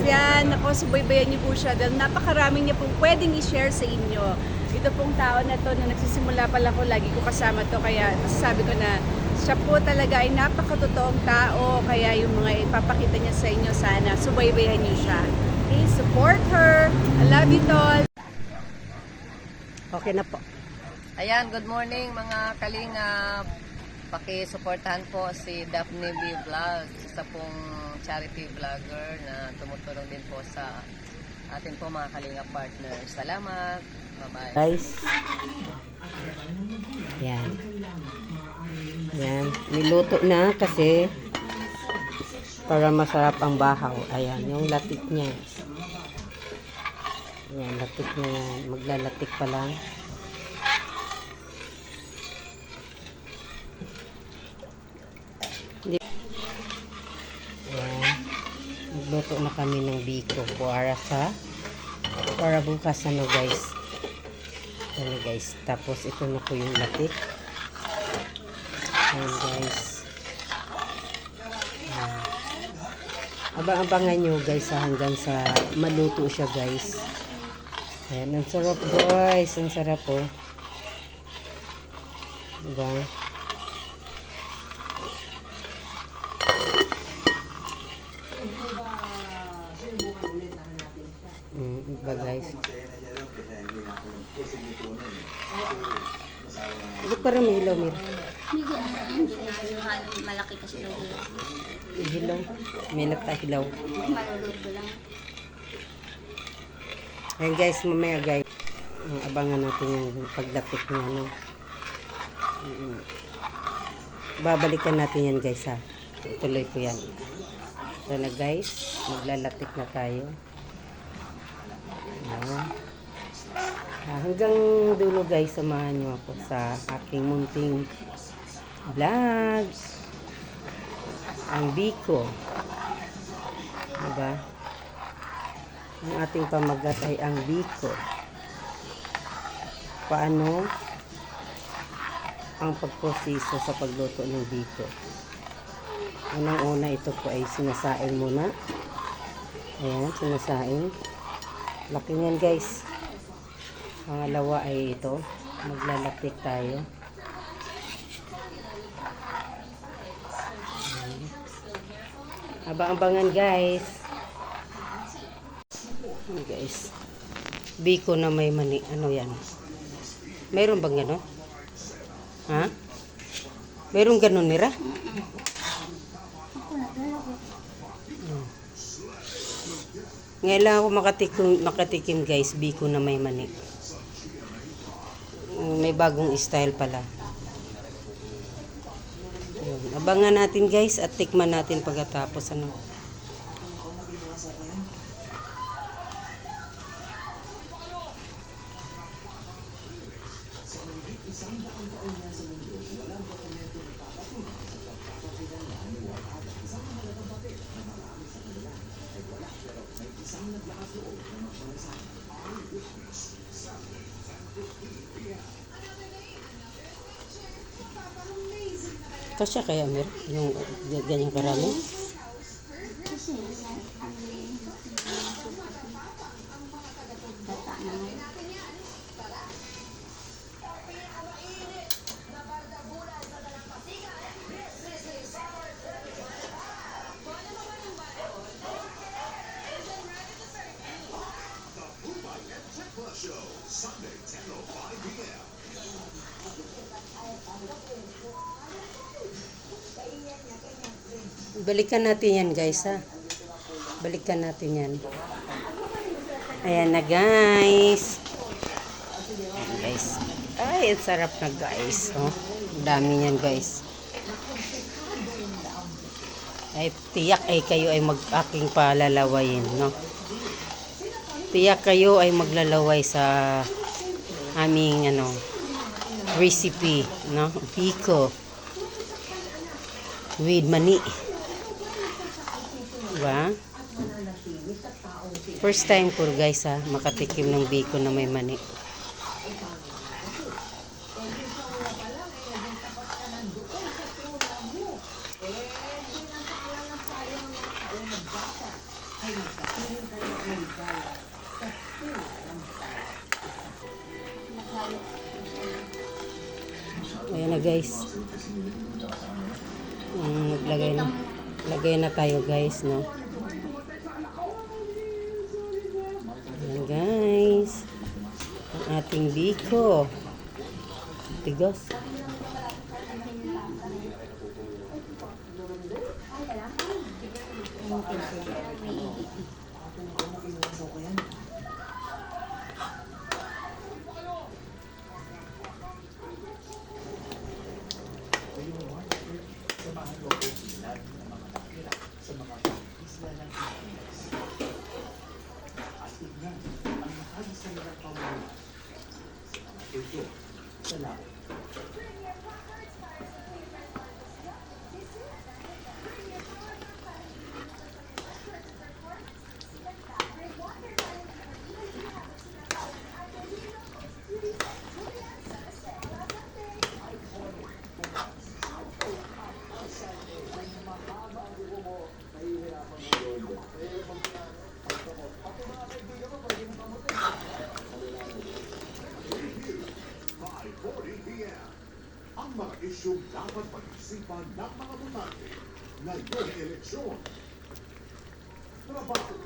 yan, ako, subaybayan niyo po siya dahil napakaraming niya pong pwedeng i-share sa inyo. Ito pong tao na to, na nagsisimula pa lang ko, lagi ko kasama to, kaya masasabi ko na siya po talaga ay napakatotoong tao, kaya yung mga ipapakita niya sa inyo, sana subaybayan niyo siya. Okay, support her. I love you, tol. Okay na po. Ayan, good morning mga kalingap. Paki-suportahan po si Daphne B. Vlog, isa pong charity vlogger na tumutulong din po sa atin po mga kalingap partners. Salamat. Bye-bye. Guys. Yan. Yan. Niluto na kasi para masarap ang bahaw. Ayan, yung latik niya. Ayan, latik na yan. Maglalatik pa lang. Ayan. Magluto na kami ng biko para bukas ano guys. Ano guys. Tapos ito na po yung latik. Ayan guys. Ayan. Abang-abangan nyo guys hanggang sa maluto siya guys. Ayan. Ang sarap guys. Ang sarap po. Diba? Diba guys? Ito parang may hilaw, Mir. Malaki kasi daw yun. Hilaw. May nagtahilaw. Maluluto lang. Ayan guys, mamaya guys. Abangan natin yung pagdapit niya. No? Babalikan natin yan guys ha. Tuloy ko yan. So na guys, maglalatik na tayo. Ayan. Hanggang dulo guys, samahan nyo ako sa aking munting vlog. Ang biko. Diba? Ang ating pamagat ay ang biko. Paano ang pagproseso sa pagluto ng biko? Unang-una, ito po ay sinasaing muna. Ayan, sinasaing. Laki niyan guys. Pangalawa ay ito. Maglalatik tayo. Ayan. Abang-abangan guys. Ayan guys. Biko na may mani. Ano yan? Mayroon bang gano'n? Ha? Mayroon gano'n, Mira? Ngayon lang ako makatikim guys, biko na may mani. May bagong style pala. Yun. Abangan natin guys at tikman natin pagkatapos ano. Kasya kaya Mer, yung ganyang karami? Kasi data naman. Balikan natin yan guys ha. Balikan natin yan. Ayan na guys. Ayan guys. Ay, ang sarap na guys. Oh, dami yan guys. Ay, tiyak ay kayo ay mag-aking palalawayin, no? Tiyak kayo ay maglalaway sa aming ano recipe, no? Biko with mani. Diba? First time ko guys ha, makatikim ng biko na may mani. Ayan na guys. Naglagay na tayo guys, no? Ayan guys. Ang ating biko. Tigos. Ang mga isyong dapat pag-isipan ng mga botante ngayong eleksyon. Trabaho,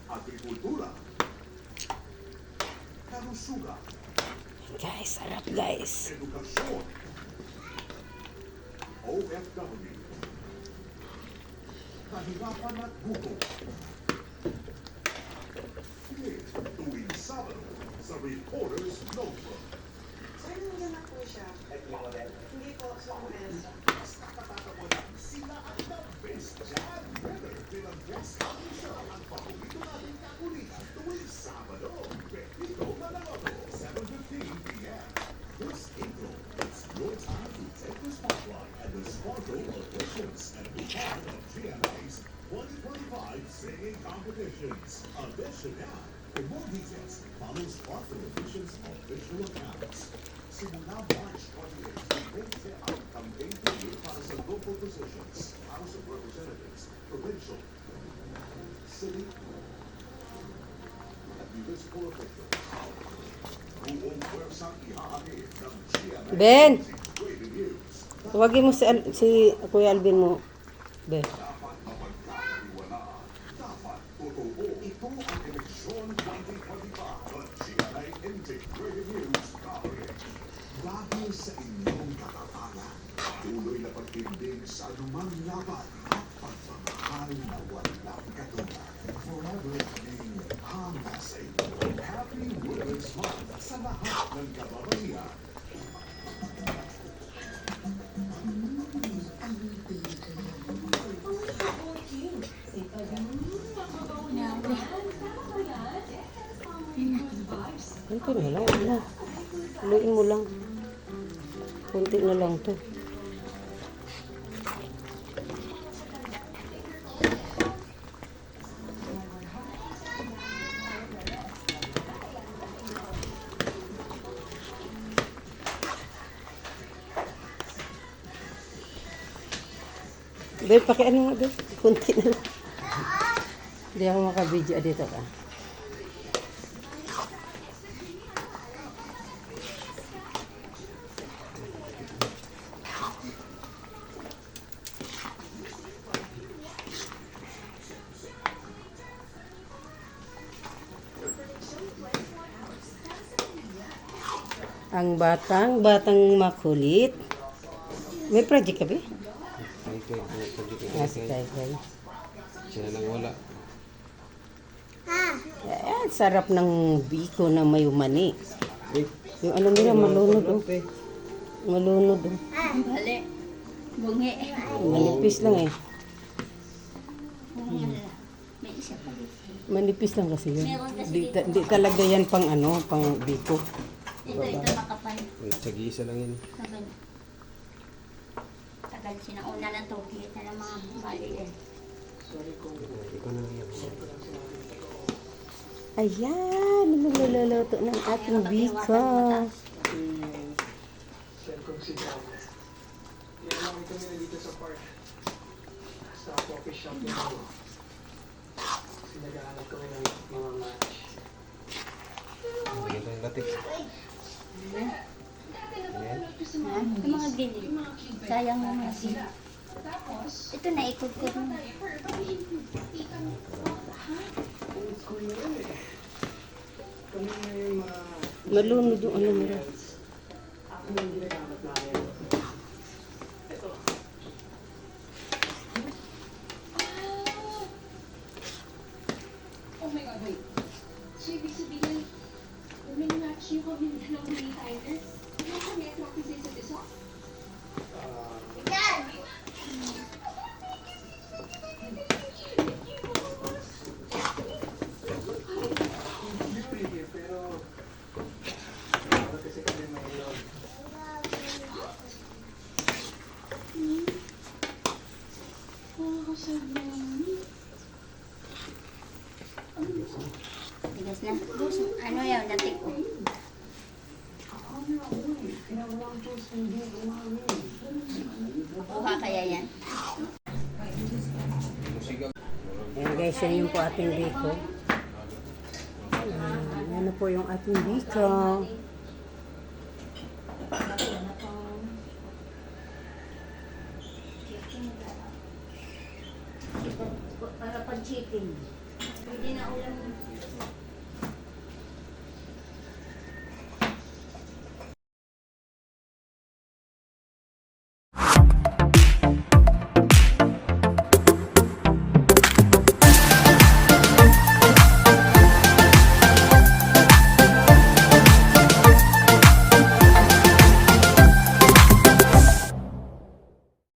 agrikultura, kalusugan, Guys, sarap guys. edukasyon, OFW, kahirapan at gutom. Tuwing Sabado sa Reporters Notebook. Hindi po, sa US. Basta katatawanan sila ang the best dyan. Whether bilang guest official ang paborito nating kakulitan tuwing Sabado. Pepito Manaloto, 7:15 p.m. This April, it's your time to take the spotlight and the sparkle of auditions and be part of GMA's 2025 singing competitions. Audition now. For more details, follow Sparkle Auditions official accounts. Simula March 28, 20 ang campaign period para sa local positions, House of Representatives, provincial, city, at municipal officials. Buong pwersang ihahatid ng GMA Ben! Integrated News. Tawagin mo si Kuya Alvin mo. Be. Dapat mapagkakatiwalaan. Dapat totoo. Ito ang eleksyon 2025 at GMA Integrated News coverage. Dahil sa inyong katatagan, tuloy na pagtindig sa anumang laban at pagmamahal na walang katulad. Forever being hanga sa inyo. Happy Women's Month sa lahat ng kababaihan. Kunti na lang. Ano? Haluin mo lang. Kunti na lang to. Be, pakiano nga, Be. Kunti na lang. Hindi ako makabidyo dito ka. Ang batang makulit. May project ka ba? Si Kai. Siya lang wala. Ayan, sarap ng biko na may umani. Eh, Yung ano nila, malunod oh. Malunod oh. Bali. Bungi. Manipis lang eh. May isa pa dito. Manipis lang kasi yun. Meron kasi Di talaga yan pang ano, pang biko. Ito makapal. wait, tag-iisa lang yan. Tagal. Tagal sinauna ng tugit na ng mga bali eh. Ikaw na lang yan. Ayan, magluluto ng ating biko. Cellphone si Java. Yan lang kami na dito sa park. Sa coffee shop niya. Bigyan tayong latik. Ayan. Ha? Yung mga gilid. Sayang naman. Ito na, ikot ko na. Malunod yung ano mo. Oh my God, wait. So, ibig sabihin, umin-match yung kami dalawang main timer? Yung kami at practice sa isa't isa? Bigas na. Ano yun, natik ko. Makuha kaya yan? Ayan guys, yan yung po ating biko. Ano po yung ating biko. Para pag chicken. Hindi na ulam.